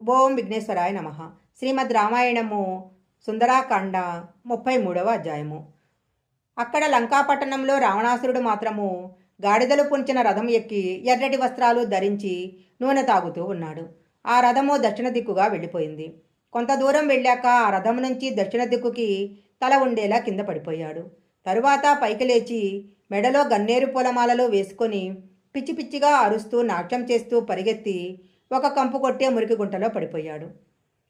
ఓం విఘ్నేశ్వరాయ నమ. శ్రీమద్ రామాయణము సుందరాకాండ 33వ అధ్యాయము. అక్కడ లంకాపట్టణంలో రావణాసురుడు మాత్రము గాడిదలు పుంచిన రథం ఎక్కి ఎర్రటి వస్త్రాలు ధరించి నూనె తాగుతూ ఉన్నాడు. ఆ రథము దక్షిణ దిక్కుగా వెళ్ళిపోయింది. కొంత దూరం వెళ్ళాక ఆ రథం నుంచి దక్షిణ దిక్కుకి తల ఉండేలా కింద పడిపోయాడు. తరువాత పైకి లేచి మెడలో గన్నేరు పూలమాలలో వేసుకొని పిచ్చి పిచ్చిగా అరుస్తూ నాట్యం చేస్తూ పరిగెత్తి ఒక కంపు కొట్టే మురికి గుంటలో పడిపోయాడు.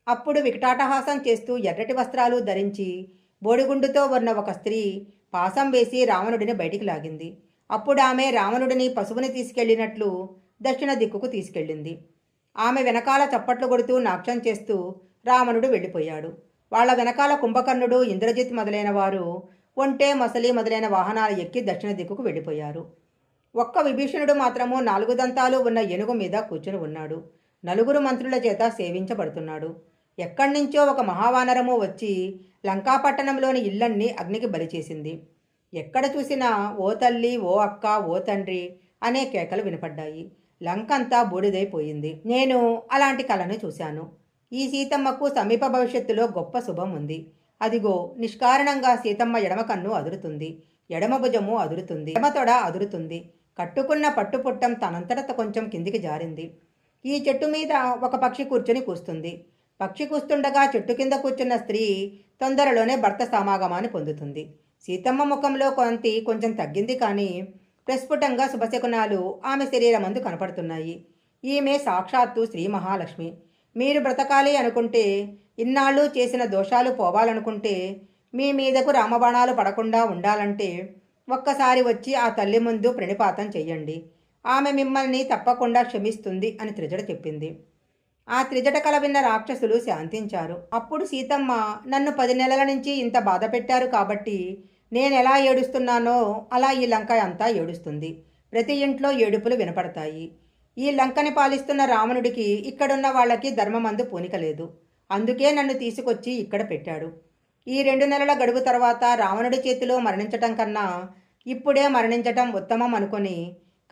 అప్పుడు వికటాటహాసం చేస్తూ ఎర్రటి వస్త్రాలు ధరించి బోడిగుండుతో ఉన్న ఒక స్త్రీ పాసం వేసి రావణుడిని బయటికి లాగింది. అప్పుడు ఆమె రావణుడిని పశువుని తీసుకెళ్లినట్లు దక్షిణ దిక్కుకు తీసుకెళ్ళింది. ఆమె వెనకాల చప్పట్లు కొడుతూ నాట్యం చేస్తూ రావణుడు వెళ్ళిపోయాడు. వాళ్ళ వెనకాల కుంభకర్ణుడు, ఇంద్రజిత్ మొదలైన వారు ఒంటె, మొసలి మొదలైన వాహనాలు ఎక్కి దక్షిణ దిక్కుకు వెళ్ళిపోయారు. ఒక్క విభీషణుడు మాత్రము 4 దంతాలు ఉన్న ఏనుగు మీద కూర్చుని ఉన్నాడు. నలుగురు మంత్రుల చేత సేవించబడుతున్నాడు. ఎక్కడి నుంచో ఒక మహావానరము వచ్చి లంకాపట్టణంలోని ఇళ్లన్నీ అగ్నికి బలి చేసింది. ఎక్కడ చూసినా ఓ తల్లి, ఓ అక్క, ఓ తండ్రి అనే కేకలు వినపడ్డాయి. లంకంతా బూడిదైపోయింది. నేను అలాంటి కళను చూశాను. ఈ సీతమ్మకు సమీప భవిష్యత్తులో గొప్ప శుభం ఉంది. అదిగో నిష్కారణంగా సీతమ్మ ఎడమ కన్ను అదురుతుంది, ఎడమ భుజము అదురుతుంది, ఎడమ తొడ అదురుతుంది. కట్టుకున్న పట్టుపుట్టం తనంతట కొంచెం కిందికి జారింది. ఈ చెట్టు మీద ఒక పక్షి కూర్చొని కూస్తుంది. పక్షి కూస్తుండగా చెట్టు కింద కూర్చున్న స్త్రీ తొందరలోనే భర్త సమాగమాన్ని పొందుతుంది. సీతమ్మ ముఖంలో కొంచెం తగ్గింది, కానీ ప్రస్ఫుటంగా శుభశకునాలు ఆమె శరీరమందు కనపడుతున్నాయి. ఈమె సాక్షాత్తు శ్రీ మహాలక్ష్మి. మీరు బ్రతకాలి అనుకుంటే, ఇన్నాళ్ళు చేసిన దోషాలు పోవాలనుకుంటే, మీ మీదకు రామబాణాలు పడకుండా ఉండాలంటే ఒక్కసారి వచ్చి ఆ తల్లి ముందు ప్రణిపాతం చెయ్యండి. ఆమె మిమ్మల్ని తప్పకుండా క్షమిస్తుంది అని త్రిజట చెప్పింది. ఆ త్రిజట కల విన్న రాక్షసులు శాంతించారు. అప్పుడు సీతమ్మ, నన్ను 10 నెలల నుంచి ఇంత బాధ పెట్టారు కాబట్టి నేనెలా ఏడుస్తున్నానో అలా ఈ లంక అంతా ఏడుస్తుంది. ప్రతి ఇంట్లో ఏడుపులు వినపడతాయి. ఈ లంకని పాలిస్తున్న రావణుడికి ఇక్కడున్న వాళ్ళకి ధర్మమందు పూనిక లేదు. అందుకే నన్ను తీసుకొచ్చి ఇక్కడ పెట్టాడు. ఈ 2 నెలల గడువు తర్వాత రావణుడి చేతిలో మరణించటం కన్నా ఇప్పుడే మరణించటం ఉత్తమం అనుకొని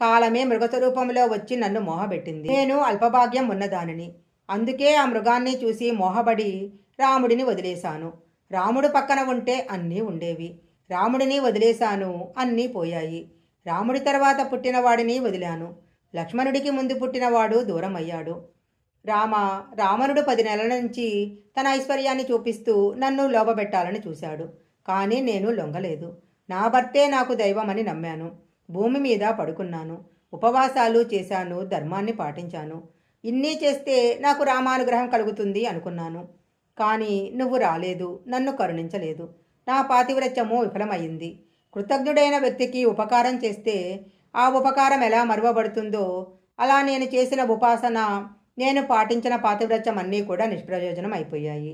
కాలమే మృగస్వరూపంలో వచ్చి నన్ను మోహబెట్టింది. నేను అల్పభాగ్యం ఉన్నదానిని. అందుకే ఆ మృగాన్ని చూసి మోహబడి రాముడిని వదిలేశాను. రాముడు పక్కన ఉంటే అన్నీ ఉండేవి. రాముడిని వదిలేశాను, అన్నీ పోయాయి. రాముడి తర్వాత పుట్టినవాడిని వదిలాను. లక్ష్మణుడికి ముందు పుట్టినవాడు దూరం అయ్యాడు. రావణుడు 10 నెలల నుంచి తన ఐశ్వర్యాన్ని చూపిస్తూ నన్ను లోబబెట్టాలని చూశాడు. కానీ నేను లొంగలేదు. నా భర్తే నాకు దైవమని నమ్మాను. భూమి మీద పడుకున్నాను, ఉపవాసాలు చేశాను, ధర్మాన్ని పాటించాను. ఇన్ని చేస్తే నాకు రామానుగ్రహం కలుగుతుంది అనుకున్నాను. కానీ నువ్వు రాలేదు, నన్ను కరుణించలేదు. నా పాతివ్రత్యము విఫలమైంది. కృతజ్ఞుడైన వ్యక్తికి ఉపకారం చేస్తే ఆ ఉపకారం ఎలా మరువబడుతుందో అలా నేను చేసిన ఉపాసన, నేను పాటించిన పాతివ్రత్యం అన్నీ కూడా నిష్ప్రయోజనం అయిపోయాయి.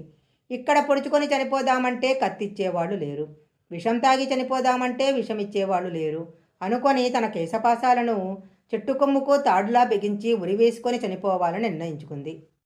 ఇక్కడ పొడుచుకొని చనిపోదామంటే కత్తిచ్చేవాళ్ళు లేరు, విషం తాగి చనిపోదామంటే విషం ఇచ్చేవాళ్ళు లేరు అనుకొని తన కేశపాశాలను చెట్టు కొమ్ముకు తాడులా బిగించి ఉరివేసుకొని చనిపోవాలని నిర్ణయించుకుంది.